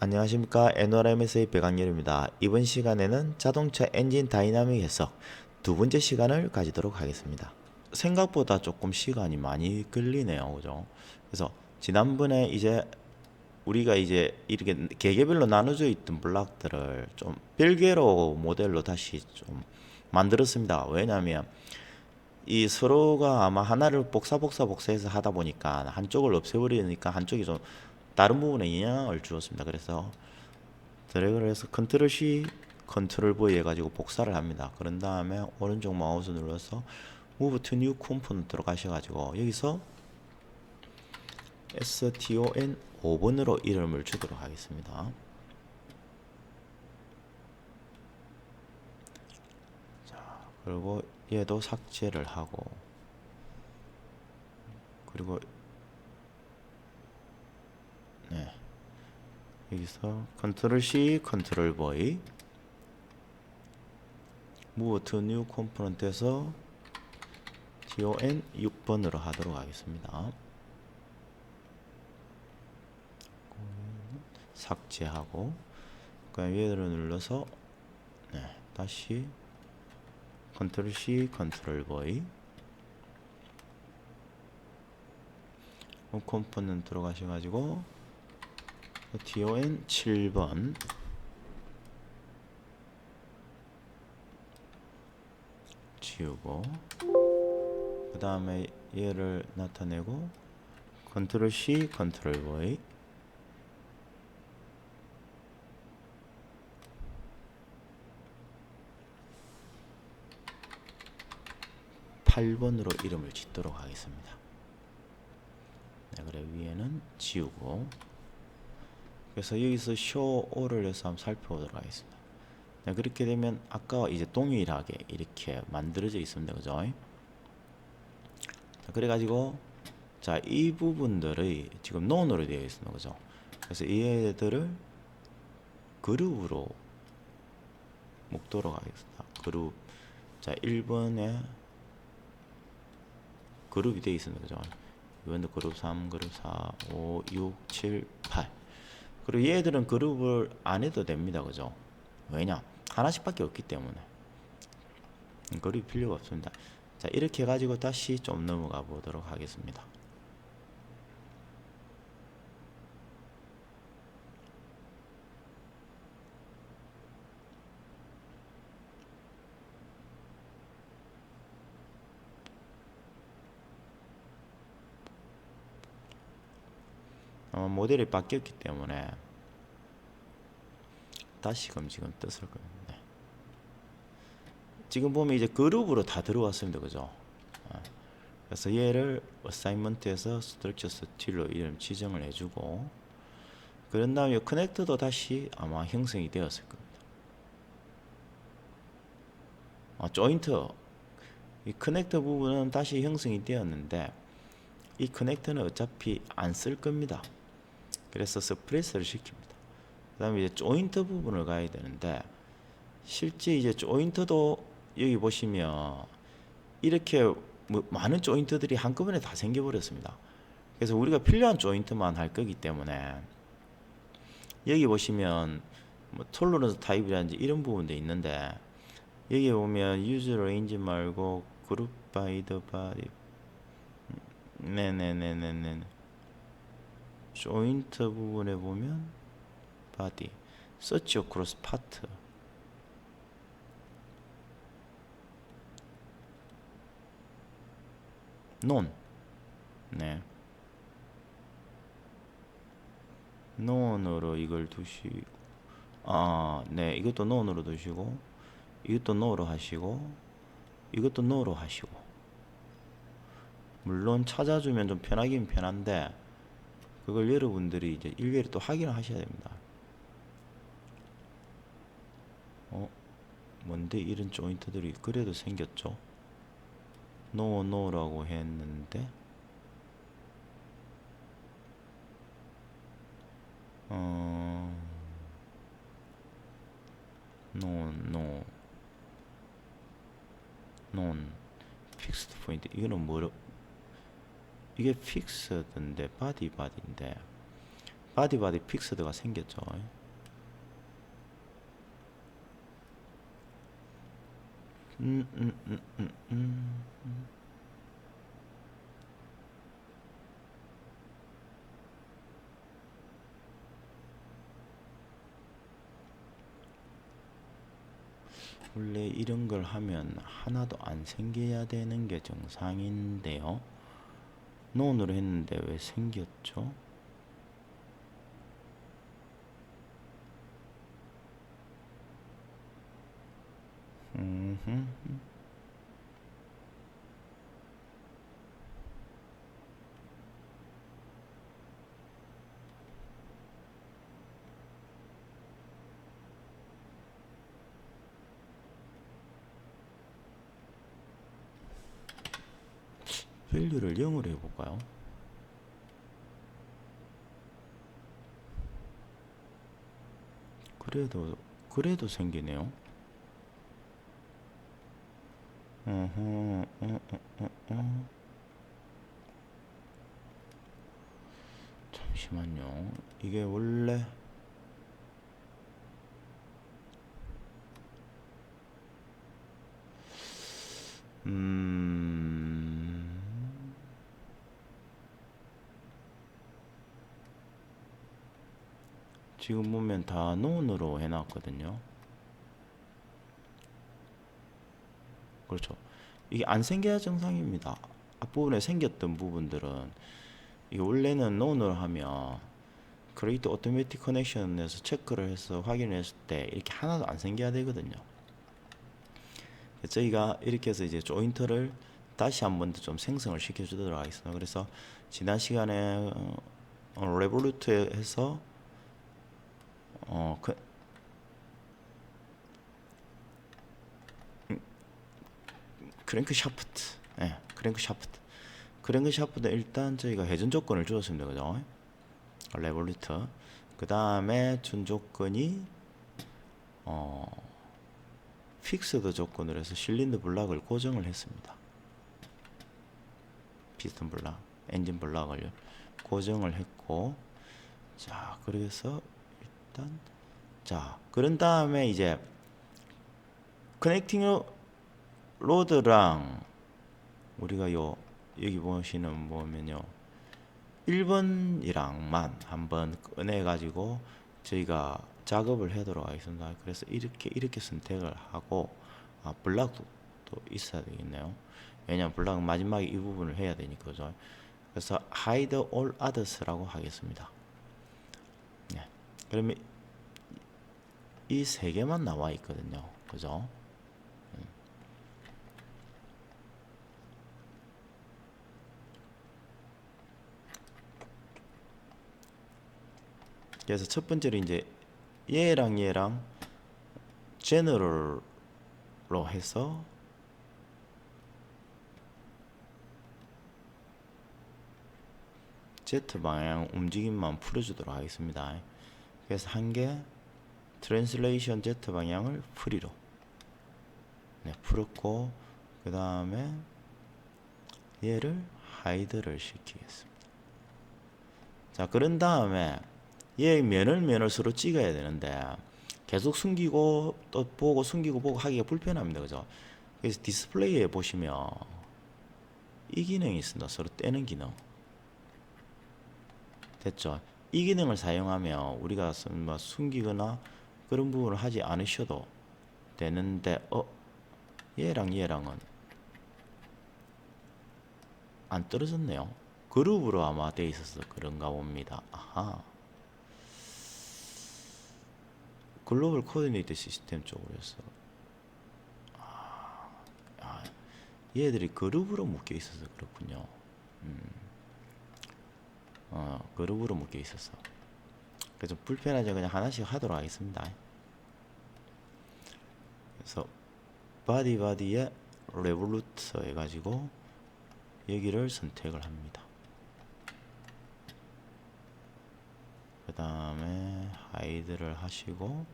안녕하십니까. NRMS의 백악열입니다. 이번 시간에는 자동차 엔진 다이나믹 해석 두 번째 시간을 가지도록 하겠습니다. 생각보다 조금 시간이 많이 걸리네요. 그죠? 그래서 지난번에 우리가 이렇게 개개별로 나눠져 있던 블록들을 좀 별개로 모델로 다시 좀 만들었습니다. 왜냐하면 이 서로가 아마 하나를 복사해서 하다 보니까 한쪽을 없애버리니까 한쪽이 좀 다른 부분에 영향을 주었습니다. 그래서 드래그를 해서 컨트롤 C, 컨트롤 V 해가지고 복사를 합니다. 그런 다음에 오른쪽 마우스 눌러서 Move to New Component로 가셔가지고 여기서 STON 5번으로 이름을 주도록 하겠습니다. 자, 그리고 얘도 삭제를 하고, 그리고 네, 여기서 컨트롤 C, 컨트롤 V Move to New Component에서 TON 6번으로 하도록 하겠습니다. 삭제하고 그다음 위에를 눌러서 다시 컨트롤 C, 컨트롤 V 컴포넌트 들어가셔가지고 TON 7번 지우고 그 다음에 얘를 나타내고 컨트롤 C, 컨트롤 V 8번으로 이름을 짓도록 하겠습니다. 네, 그래 위에는 지우고 그래서 여기서 show all을 해서 한번 살펴보도록 하겠습니다. 네, 그렇게 되면 아까 이제 동일하게 이렇게 만들어져 있습니다. 그죠? 자, 그래가지고 자, 이 부분들이 지금 논으로 되어 있습니다. 그죠? 그래서 얘들을 그룹으로 묶도록 하겠습니다. 그룹. 자, 1번에 그룹이 되어 있습니다. 그죠? 이번도 그룹 3, 그룹 4, 5, 6, 7, 8. 그리고 얘들은 그룹을 안 해도 됩니다. 그죠? 왜냐? 하나씩밖에 없기 때문에. 그룹이 필요가 없습니다. 자, 이렇게 해가지고 다시 좀 넘어가 보도록 하겠습니다. 모델이 바뀌었기 때문에 다시금 지금 뜻을 네. 지금 보면 이제 그룹으로 다 들어왔습니다. 그죠? 그래서 얘를 어사인먼트에서 structure stil로 이름 지정을 해주고 그런 다음에 커넥터도 다시 아마 형성이 되었을 겁니다. 조인트 이 커넥터 부분은 다시 형성이 되었는데 이 커넥터는 어차피 안 쓸 겁니다. 그래서 스프레스를 시킵니다. 그 다음에 이제 조인트 부분을 가야 되는데 실제 이제 조인트도 여기 보시면 이렇게 뭐 많은 조인트들이 한꺼번에 다 생겨버렸습니다. 그래서 우리가 필요한 조인트만 할 거기 때문에 여기 보시면 뭐 톨러런스 타입이라든지 이런 부분도 있는데 여기 보면 유저 레인지 말고 그룹 바이 더 바디 네네네네네 조인트 부분에 보면 바디 서치 어크로스 파트 논 네. 논으로 이걸 두시고 네 이것도 논으로 두시고 이것도 노로 하시고 이것도 노로 하시고 물론 찾아주면 좀 편하긴 편한데 그걸 여러분들이 이제 일일이 또 확인을 하셔야 됩니다. 뭔데 이런 조인트들이 그래도 생겼죠? 노라고 했는데 노 논 픽스드 포인트 이거는 뭐로 이게 픽스드인데 바디인데 바디 픽스드가 생겼죠. 음, 음, 음, 음, 음. 원래 이런 걸 하면 하나도 안 생겨야 되는 게 정상인데요. 논으로 했는데 왜 생겼죠? 음흠. 밸류를 0으로 해볼까요? 그래도 생기네요. 잠시만요. 이게 원래 음 지금 보면 다 논으로 해놨거든요. 그렇죠. 이게 안 생겨야 정상입니다. 앞부분에 생겼던 부분들은 이게 원래는 논으로 하면 create automatic connection에서 체크를 해서 확인했을 때 이렇게 하나도 안 생겨야 되거든요. 저희가 이렇게 해서 이제 조인터를 다시 한 번 더 좀 생성을 시켜주도록 하겠습니다. 그래서 지난 시간에 레볼루트에서 크랭크 샤프트, 크랭크 샤프트 일단 저희가 회전 조건을 주었습니다. 그죠? 레볼루트. 그 다음에 준 조건이 픽스드 조건으로 해서 실린더 블락을 고정을 했습니다. 피스톤 블락, 엔진 블락을 고정을 했고, 자, 그래서 일단 자, 그런 다음에 이제 커넥팅 로드랑 우리가 여기 보면요 1번이랑만 한번 꺼내 가지고 저희가 작업을 하도록 하겠습니다. 그래서 이렇게 선택을 하고 블락도 또 있어야 되겠네요. 왜냐면 블락은 마지막에 이 부분을 해야 되니까죠. 그래서 hide all others라고 하겠습니다. 네. 그러면 이 세 개만 나와 있거든요. 그죠? 그래서 첫 번째로 이제 얘랑 general로 해서 Z 방향 움직임만 풀어주도록 하겠습니다. 그래서 한 개 트랜슬레이션 Z 방향을 프리로 풀었고, 그 다음에 얘를 하이드를 시키겠습니다. 자, 그런 다음에 얘 면을 서로 찍어야 되는데 계속 숨기고 또 보고 숨기고 보고 하기가 불편합니다. 그죠? 그래서 디스플레이에 보시면 이 기능이 있습니다. 서로 떼는 기능. 됐죠? 이 기능을 사용하면 우리가 뭐 숨기거나 그런 부분을 하지 않으셔도 되는데 얘랑은 안 떨어졌네요. 그룹으로 아마 돼 있어서 그런가 봅니다. 아하. 글로벌 코디네이터 시스템 쪽으로 해서 얘들이 그룹으로 묶여 있어서 그렇군요. 그룹으로 묶여 있어서 그래서 불편하죠. 그냥 하나씩 하도록 하겠습니다. 그래서 바디에 레볼루트 해가지고 여기를 선택을 합니다. 그 다음에 하이드를 하시고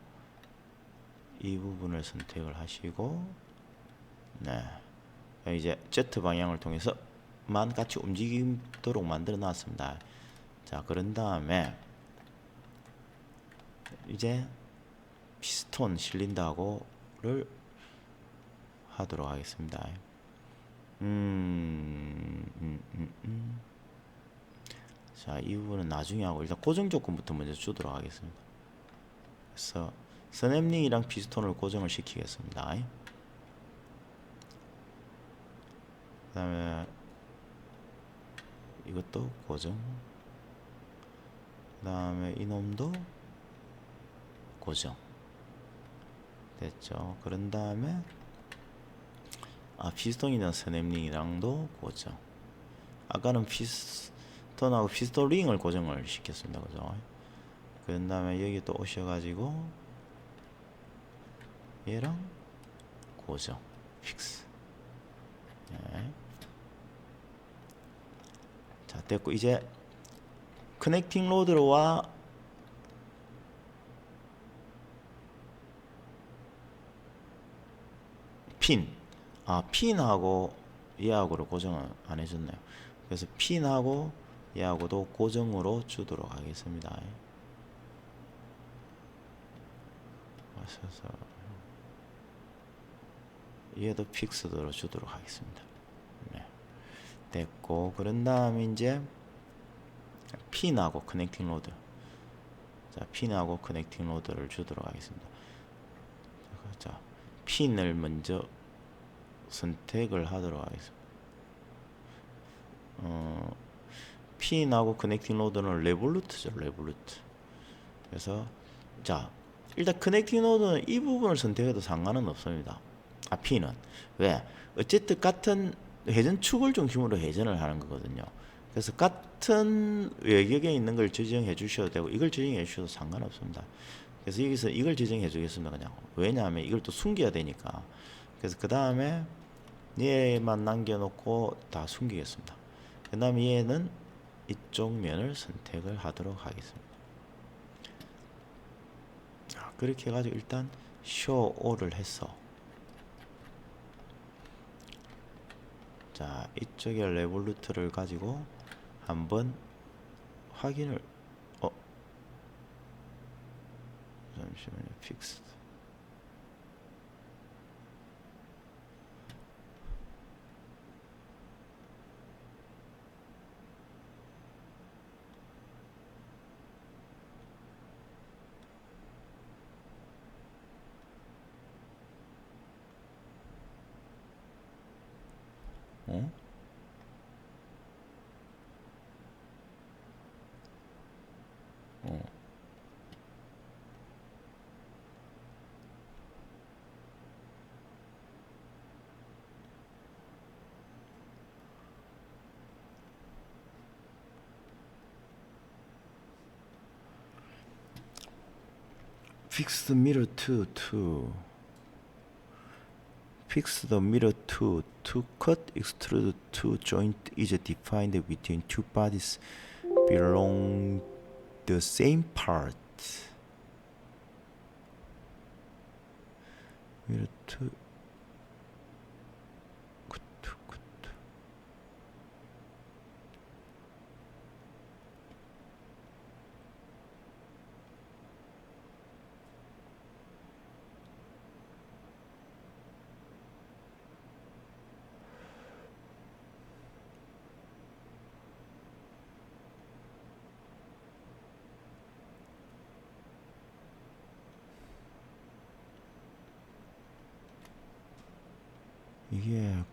이 부분을 선택을 하시고, 네, 이제 Z 방향을 통해서만 같이 움직이도록 만들어 놨습니다. 자, 그런 다음에 이제 피스톤 실린더하고를 하도록 하겠습니다. 자, 이 부분은 나중에 하고 일단 고정 조건부터 먼저 주도록 하겠습니다. 그래서 스냅링이랑 피스톤을 고정을 시키겠습니다. 그 다음에 이것도 고정, 그 다음에 이놈도 고정 됐죠. 그런 다음에 피스톤이랑 스냅링이랑도 고정. 아까는 피스톤하고 피스톤 링을 고정을 시켰습니다. 그죠? 그 다음에 여기 또 오셔가지고 얘랑 고정 픽스. 네. 자, 됐고 이제 커넥팅 로드와 핀하고 얘하고를 고정을 안 해줬네요. 그래서 핀하고 얘하고도 고정으로 주도록 하겠습니다. 얘도 픽스드로 주도록 하겠습니다. 네. 됐고 그런 다음에 이제 핀하고 커넥팅 로드. 자, 핀하고 커넥팅 로드를 주도록 하겠습니다. 자, 핀을 먼저 선택을 하도록 하겠습니다. 핀하고 커넥팅 로드는 레볼루트죠. 레볼루트. 그래서 자, 일단 커넥팅 로드는 이 부분을 선택해도 상관은 없습니다. 핀은 왜? 어쨌든 같은 회전 축을 중심으로 회전을 하는 거거든요. 그래서 같은 외격에 있는 걸 지정해 주셔도 되고 이걸 지정해 주셔도 상관없습니다. 그래서 여기서 이걸 지정해 주겠습니다. 그냥 왜냐하면 이걸 또 숨겨야 되니까. 그래서 그 다음에 얘만 남겨놓고 다 숨기겠습니다. 그 다음에 얘는 이쪽 면을 선택을 하도록 하겠습니다. 자, 그렇게 해가지고 일단 show all을 했어. 자, 이쪽에 레볼루트를 가지고 한번 확인을 잠시만요. 픽스. 어? Fix the mirror fix the mirror to cut extrude two joint is defined between two bodies belong the same part. mirror to 이게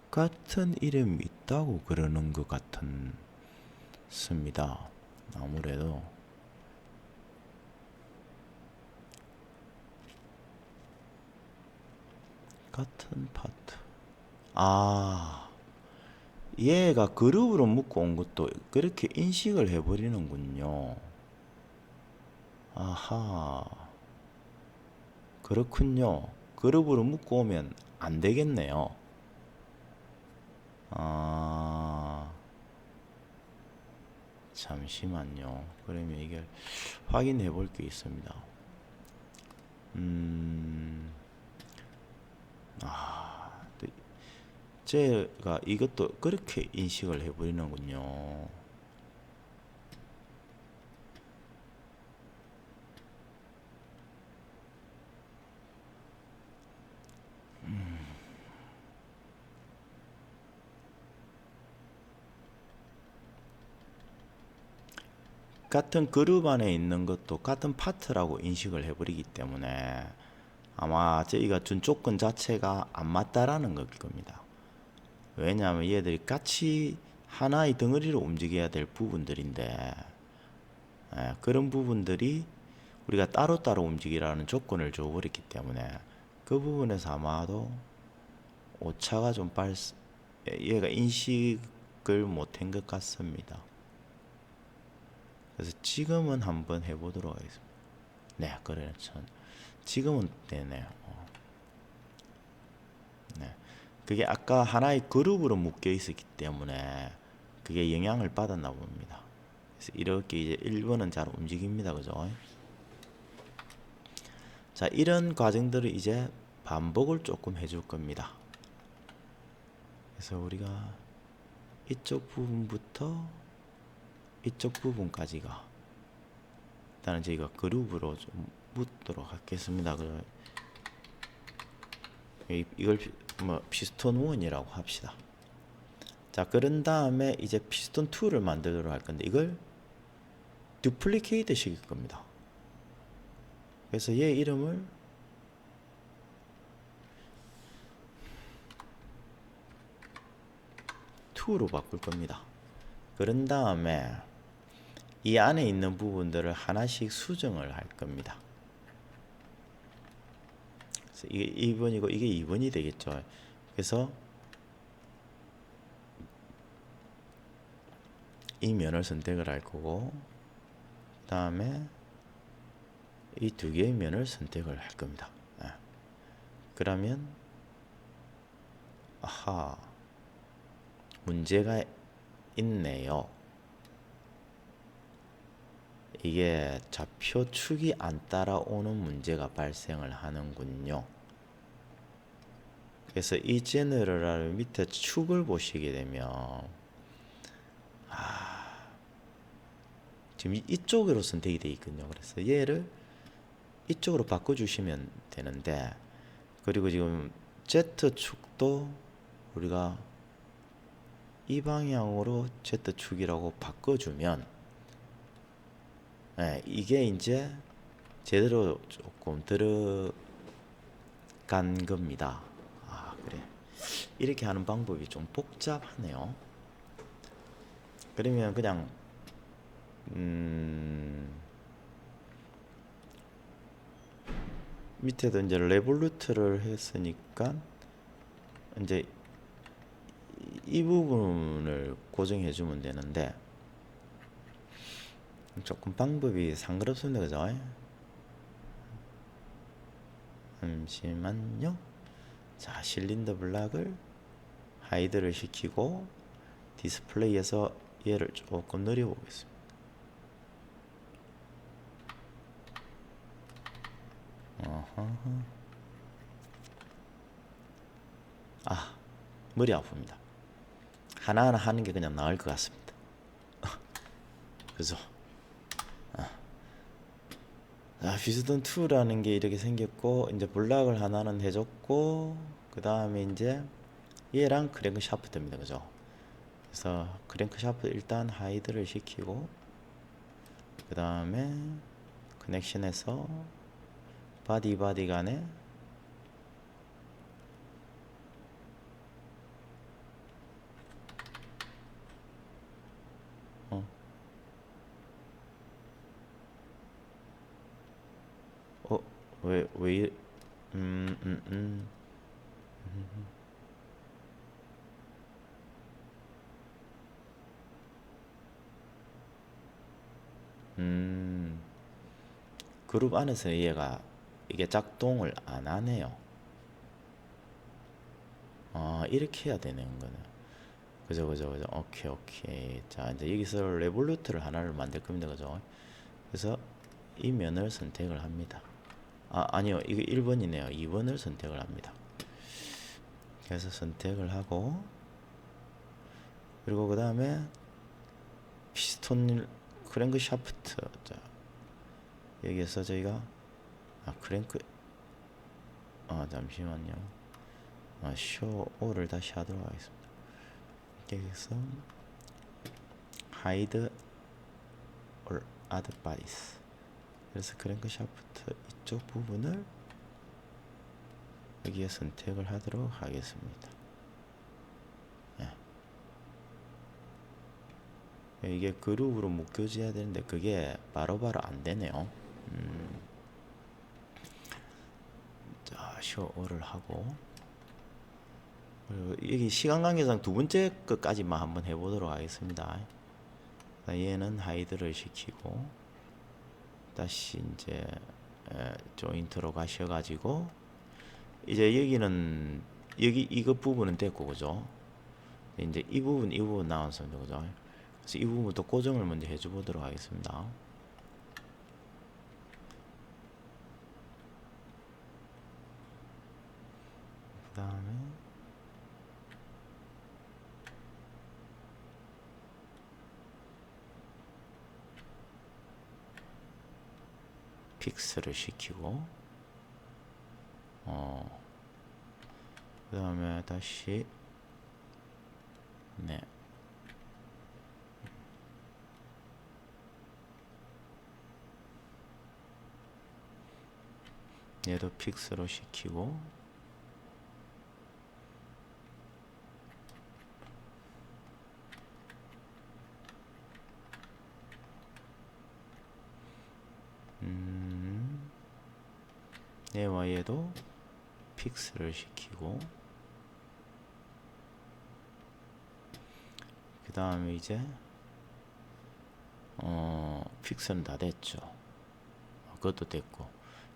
같은 이름이 있다고 그러는 것 같습니다. 아무래도 같은 파트. 얘가 그룹으로 묶어 온 것도 그렇게 인식을 해버리는군요. 아하, 그렇군요. 그룹으로 묶어 오면 안 되겠네요. 잠시만요. 그러면 이게 확인해 볼 게 있습니다. 제가 이것도 그렇게 인식을 해버리는군요. 같은 그룹 안에 있는 것도 같은 파트라고 인식을 해버리기 때문에 아마 저희가 준 조건 자체가 안 맞다라는 걸 겁니다. 왜냐하면 얘들이 같이 하나의 덩어리로 움직여야 될 부분들인데 그런 부분들이 우리가 따로따로 움직이라는 조건을 줘버렸기 때문에 그 부분에서 아마도 오차가 좀 얘가 인식을 못한 것 같습니다. 그래서 지금은 한번 해보도록 하겠습니다. 네, 그래, 지금은 되네요. 네, 그게 아까 하나의 그룹으로 묶여 있었기 때문에 그게 영향을 받았나 봅니다. 그래서 이렇게 이제 1번은 잘 움직입니다, 그죠? 자, 이런 과정들을 이제 반복을 조금 해줄 겁니다. 그래서 우리가 이쪽 부분부터 이쪽 부분까지가 일단은 저희가 그룹으로 좀 묻도록 하겠습니다. 이걸 뭐 피스톤 1이라고 합시다. 자, 그런 다음에 이제 피스톤 2를 만들도록 할 건데 이걸 듀플리케이트 시킬 겁니다. 그래서 얘 이름을 로 바꿀 겁니다. 그런 다음에 이 안에 있는 부분들을 하나씩 수정을 할 겁니다. 그래서 이게 1번이고 이게 2번이 되겠죠. 그래서 이 면을 선택을 할 거고 그 다음에 이 두 개의 면을 선택을 할 겁니다. 그러면 아하, 문제가 있네요. 이게 좌표 축이 안 따라오는 문제가 발생을 하는군요. 그래서 이 제너럴 밑에 축을 보시게 되면 지금 이쪽으로 선택이 되어 있거든요. 그래서 얘를 이쪽으로 바꿔주시면 되는데, 그리고 지금 Z축도 우리가 이 방향으로 Z축이라고 바꿔주면 이게 이제 제대로 조금 들어간 겁니다. 그래. 이렇게 하는 방법이 좀 복잡하네요. 그러면 그냥 밑에도 이제 레볼루트를 했으니까 이제 이 부분을 고정해 주면 되는데 조금 방법이 상그럽습니다. 그죠? 잠시만요. 자, 실린더 블락을 하이드를 시키고 디스플레이에서 얘를 조금 늘려보겠습니다. 머리 아픕니다. 하나하나 하는 게 그냥 나을 것 같습니다. 그죠? 피스톤 2라는 게 이렇게 생겼고 이제 블락을 하나는 해줬고 그 다음에 이제 얘랑 크랭크 샤프트입니다. 그죠? 그래서 크랭크 샤프트 일단 하이드를 시키고 그 다음에 커넥션에서 바디 간에 왜 그룹 안에서 얘가 이게 작동을 안 하네요. 이렇게 해야 되는 거네. 그죠. 오케이. 자, 이제 여기서 레볼루트를 하나를 만들 겁니다. 그죠? 그래서 이 면을 선택을 합니다. 아니요. 이거 1번이네요. 2번을 선택을 합니다. 그래서 선택을 하고 그리고 그 다음에 피스톤 크랭크 샤프트. 자, 여기에서 저희가 크랭크 잠시만요. 쇼를 다시 하도록 하겠습니다. 여기서 하이드 add bodies. 그래서 크랭크샤프트 이쪽 부분을 여기에 선택을 하도록 하겠습니다. 이게 그룹으로 묶여져야 되는데 그게 바로바로 안 되네요. 자, 쇼를 하고, 그리고 여기 시간 관계상 두 번째 것까지만 한번 해보도록 하겠습니다. 얘는 하이드를 시키고 다시 이제 조인트로 가셔가지고 이제 여기는 이거 부분은 됐고 그죠? 이제 이 부분 나왔습니다 그죠? 그래서 이 부분부터 고정을 먼저 해줘 보도록 하겠습니다. 그 다음에 픽스를 시키고 그 다음에 다시 네 얘도 픽스로 시키고 얘와 얘도 픽스를 시키고 그 다음에 이제 픽스는 다 됐죠. 그것도 됐고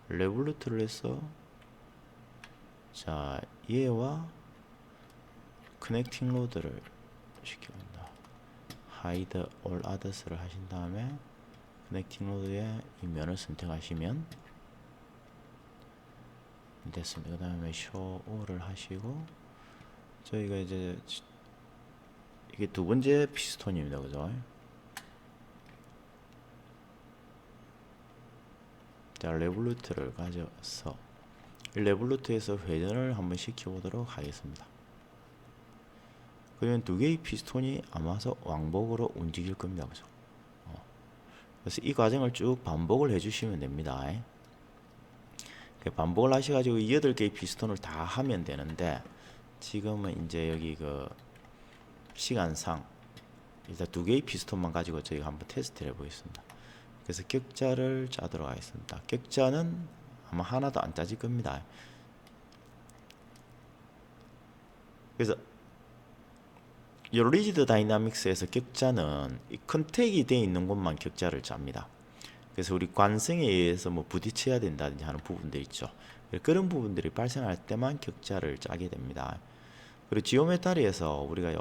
레볼루트를 해서 자 얘와 커넥팅 로드를 시켜본다. hide all others를 하신 다음에 커넥팅 로드에 이 면을 선택하시면 됐습니다. 그 다음에 show all을 하시고 저희가 이제 이게 두 번째 피스톤입니다. 그죠? 자, 레볼루트를 가져서 레볼루트에서 회전을 한번 시켜보도록 하겠습니다. 그러면 두 개의 피스톤이 아마서 왕복으로 움직일 겁니다. 그죠? 그래서 이 과정을 쭉 반복을 해주시면 됩니다. 반복을 하셔가지고 8개의 피스톤을 다 하면 되는데 지금은 이제 여기 그 시간상 일단 2개의 피스톤만 가지고 저희가 한번 테스트를 해보겠습니다. 그래서 격자를 짜도록 하겠습니다. 격자는 아마 하나도 안 짜질 겁니다. 그래서 이 리지드 다이나믹스에서 격자는 이 컨택이 되어 있는 곳만 격자를 짭니다. 그래서 우리 관성에 의해서 뭐 부딪혀야 된다든지 하는 부분들 있죠. 그런 부분들이 발생할 때만 격자를 짜게 됩니다. 그리고 지오메타리에서 우리가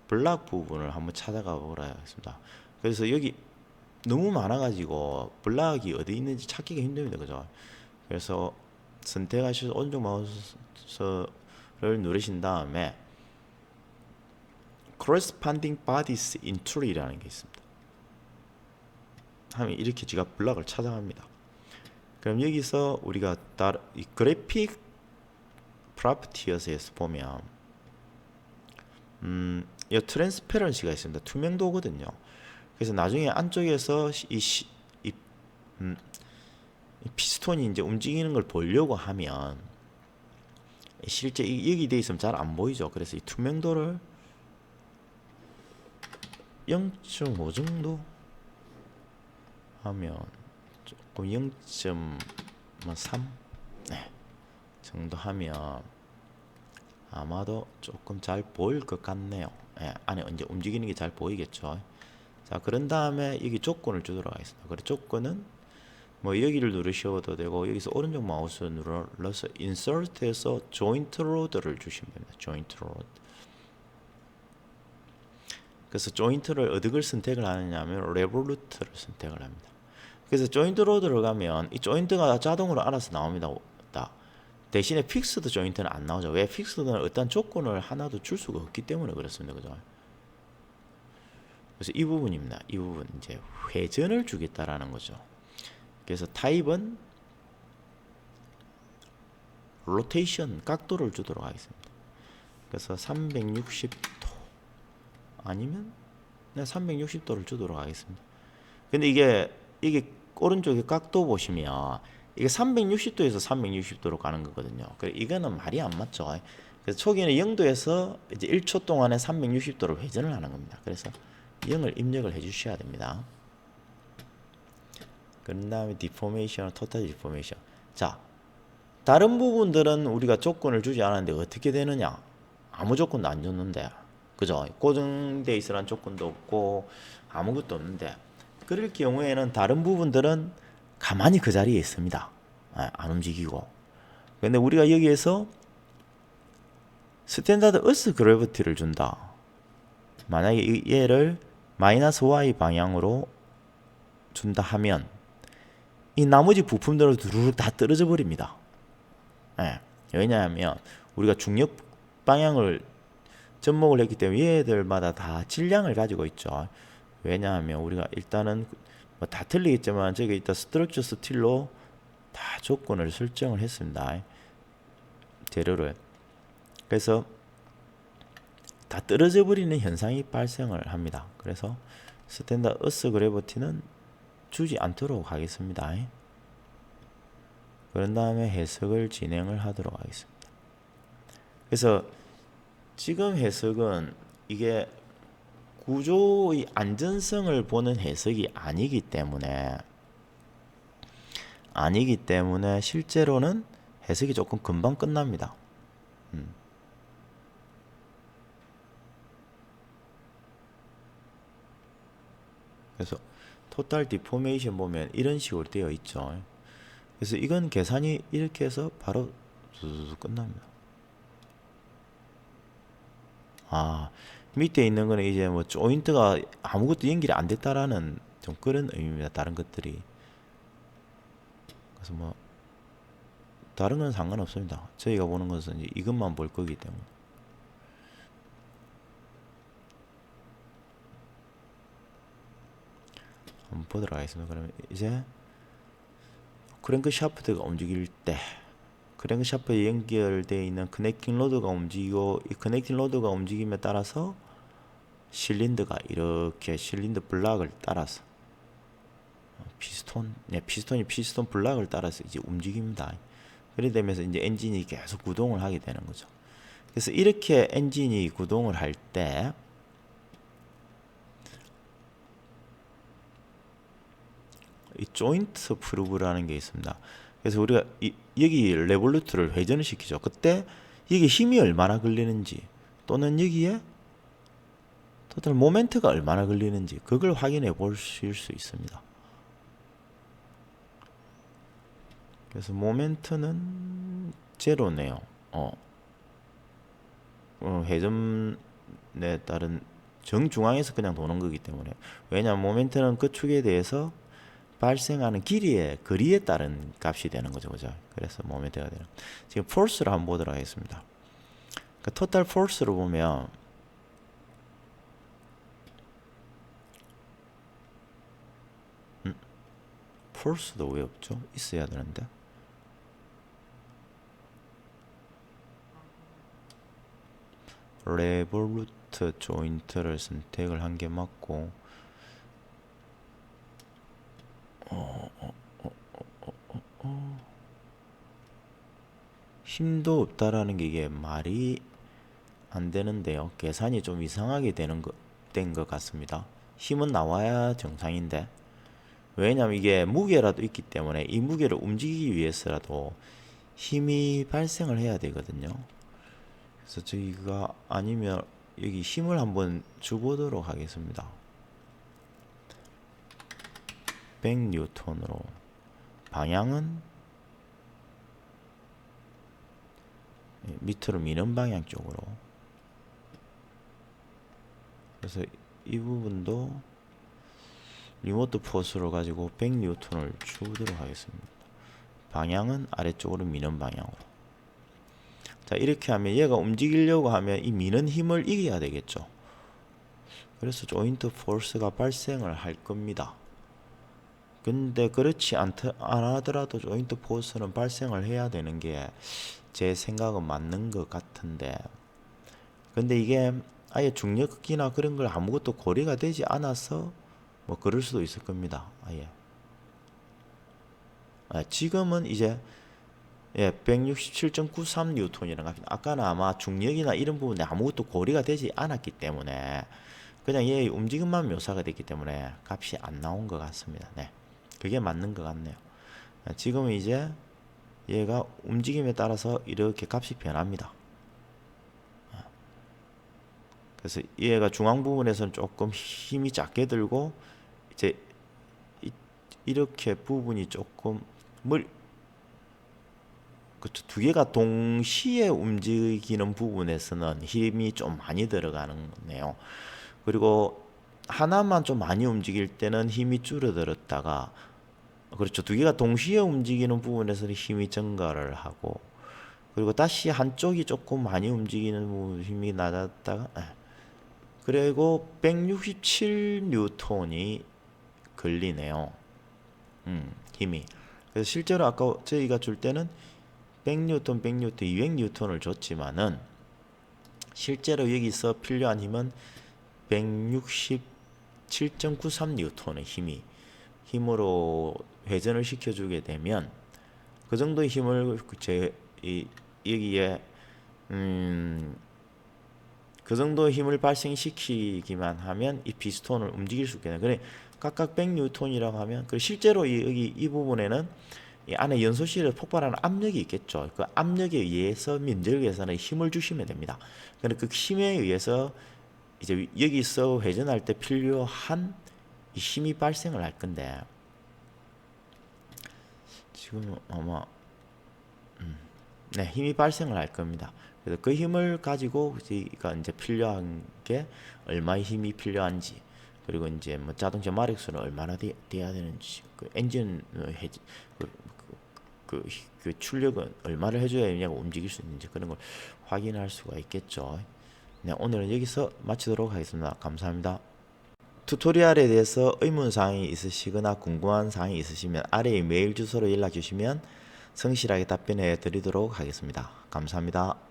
블락 부분을 한번 찾아가 보라 하겠습니다. 그래서 여기 너무 많아가지고 블락이 어디 있는지 찾기가 힘듭니다. 그죠? 그래서 선택하셔서 오른쪽 마우스를 누르신 다음에 corresponding bodies in tree라는 게 있습니다. 하면 이렇게 제가 블락을 찾아갑니다. 그럼 여기서 우리가 이 그래픽 프로퍼티에서 보면 이 트랜스페런시가 있습니다. 투명도거든요. 그래서 나중에 안쪽에서 이 피스톤이 이제 움직이는 걸 보려고 하면 실제 여기 돼 있으면 잘 안 보이죠. 그래서 이 투명도를 0.5 정도 하면 조금 0.3 네, 정도 하면 아마도 조금 잘 보일 것 같네요. 네, 안에 이제 움직이는 게 잘 보이겠죠. 자, 그런 다음에 여기 조건을 주도록 하겠습니다. 그래 조건은 뭐 여기를 누르셔도 되고 여기서 오른쪽 마우스 눌러서 인서트에서 조인트 로드를 주시면 됩니다. 조인트 로드. 그래서 조인트를 어디를 선택을 하느냐면 레볼루트를 선택을 합니다. 그래서 조인트 로드를 가면 이 조인트가 자동으로 알아서 나옵니다. 대신에 픽스드 조인트는 안 나오죠. 왜? 픽스드는 어떤 조건을 하나도 줄 수가 없기 때문에 그렇습니다. 그죠? 그래서 이 부분입니다. 이 부분 이제 회전을 주겠다라는 거죠. 그래서 타입은 로테이션 각도를 주도록 하겠습니다. 그래서 360도 아니면 360도를 주도록 하겠습니다. 근데 이게 오른쪽에 각도 보시면 이게 360도에서 360도로 가는 거거든요. 그래 이거는 말이 안 맞죠. 그래서 초기에는 0도에서 이제 1초 동안에 360도로 회전을 하는 겁니다. 그래서 0을 입력을 해 주셔야 됩니다. 그 다음에 디포메이션, 토탈 디포메이션. 자, 다른 부분들은 우리가 조건을 주지 않았는데 어떻게 되느냐? 아무 조건도 안 줬는데, 그죠? 고정돼 있으란 조건도 없고 아무것도 없는데, 그럴 경우에는 다른 부분들은 가만히 그 자리에 있습니다. 안 움직이고. 근데 우리가 여기에서 스탠다드 어스 그래비티를 준다. 만약에 얘를 마이너스 y 방향으로 준다 하면 이 나머지 부품들은 두루룩 다 떨어져 버립니다. 왜냐하면 우리가 중력 방향을 접목을 했기 때문에 얘들마다 다 질량을 가지고 있죠. 왜냐하면 우리가 일단은 뭐 다 틀리겠지만 저기 있다 스트럭처 스틸로 다 조건을 설정을 했습니다. 재료를. 그래서 다 떨어져 버리는 현상이 발생을 합니다. 그래서 스탠다드 어스 그래비티는 주지 않도록 하겠습니다. 그런 다음에 해석을 진행을 하도록 하겠습니다. 그래서 지금 해석은 이게 구조의 안전성을 보는 해석이 아니기 때문에 실제로는 해석이 조금 금방 끝납니다. 그래서 토탈 디포메이션 보면 이런 식으로 되어 있죠. 그래서 이건 계산이 이렇게 해서 바로 끝납니다. 밑에 있는 거는 이제 뭐 조인트가 아무것도 연결이 안 됐다라는 좀 그런 의미입니다. 다른 것들이. 그래서 뭐 다른 건 상관없습니다. 저희가 보는 것은 이제 이것만 볼 거기 때문에. 한번 보도록 하겠습니다. 그러면 이제 크랭크 샤프트가 움직일 때 크랭크 샤프트에 연결되어 있는 커넥팅 로드가 움직이고 이 커넥팅 로드가 움직임에 따라서 실린더가 이렇게 실린더 블락을 따라서 피스톤이 피스톤 블락을 따라서 이제 움직입니다. 그래 되면서 이제 엔진이 계속 구동을 하게 되는 거죠. 그래서 이렇게 엔진이 구동을 할 때 이 조인트 프루브라는 게 있습니다. 그래서 우리가 여기 레볼루트를 회전을 시키죠. 그때 이게 힘이 얼마나 걸리는지 또는 여기에 토탈 모멘트가 얼마나 걸리는지 그걸 확인해 보실 수 있습니다. 그래서 모멘트는 제로네요. 회전에 따른 정중앙에서 그냥 도는 거기 때문에 왜냐하면 모멘트는 그 축에 대해서 발생하는 거리에 따른 값이 되는 거죠. 그죠? 그래서 모멘트가 되는. 지금 포스를 한번 보도록 하겠습니다. 그러니까 토탈 포스로 보면 포스도 왜 없죠? 있어야 되는데. 레볼루트 조인트를 선택을 한 게 맞고 힘도 없다라는 게 이게 말이 안 되는데요. 계산이 좀 이상하게 된 것 같습니다. 힘은 나와야 정상인데 왜냐면 이게 무게라도 있기 때문에 이 무게를 움직이기 위해서라도 힘이 발생을 해야 되거든요. 그래서 저희가 아니면 여기 힘을 한번 줘보도록 하겠습니다. 100N으로 방향은 밑으로 미는 방향 쪽으로. 그래서 이 부분도 리모트 포스로 가지고 100N을 주도록 하겠습니다. 방향은 아래쪽으로 미는 방향으로. 자, 이렇게 하면 얘가 움직이려고 하면 이 미는 힘을 이겨야 되겠죠. 그래서 조인트 포스가 발생을 할 겁니다. 근데 그렇지 안 하더라도 조인트 포스는 발생을 해야 되는 게 제 생각은 맞는 것 같은데 근데 이게 아예 중력이나 그런 걸 아무것도 고려가 되지 않아서 뭐 그럴 수도 있을 겁니다. 예. 지금은 이제 167.93 뉴턴이라는 값이 아까는 아마 중력이나 이런 부분에 아무것도 고려가 되지 않았기 때문에 그냥 얘의 움직임만 묘사가 됐기 때문에 값이 안 나온 것 같습니다. 네, 그게 맞는 것 같네요. 지금은 이제 얘가 움직임에 따라서 이렇게 값이 변합니다. 그래서 얘가 중앙 부분에서는 조금 힘이 작게 들고 이제 이렇게 부분이 조금 그렇죠. 두 개가 동시에 움직이는 부분에서는 힘이 좀 많이 들어가는 거네요. 그리고 하나만 좀 많이 움직일 때는 힘이 줄어들었다가 그렇죠. 두 개가 동시에 움직이는 부분에서는 힘이 증가를 하고 그리고 다시 한쪽이 조금 많이 움직이는 부분 힘이 낮았다가 그리고 167 뉴턴이 걸리네요. 힘이. 그래서 실제로 아까 저희가 줄 때는 100뉴턴, 100뉴턴, 200뉴턴을 줬지만은 실제로 여기서 필요한 힘은 167.93 뉴턴의 힘으로 회전을 시켜주게 되면 그 정도의 힘을 여기에 그 정도의 힘을 발생시키기만 하면 이 피스톤을 움직일 수 있겠네요. 그래 각각 100뉴턴이라고 하면 그 실제로 여기 이 부분에는 이 안에 연소실에 폭발하는 압력이 있겠죠. 그 압력에 의해서 면적에서는 힘을 주시면 됩니다. 그런데 그 힘에 의해서 이제 여기서 회전할 때 필요한 이 힘이 발생을 할 건데 지금 아마 힘이 발생을 할 겁니다. 그래서 그 힘을 가지고 우리가 이제 필요한 게 얼마의 힘이 필요한지 그리고 이제 뭐 자동차 마력수는 얼마나 돼야 되는지 그 엔진 그 출력은 얼마를 해줘야 되냐고 움직일 수 있는지 그런 걸 확인할 수가 있겠죠. 네, 오늘은 여기서 마치도록 하겠습니다. 감사합니다. 튜토리얼에 대해서 의문사항이 있으시거나 궁금한 사항이 있으시면 아래의 메일 주소로 연락 주시면 성실하게 답변해 드리도록 하겠습니다. 감사합니다.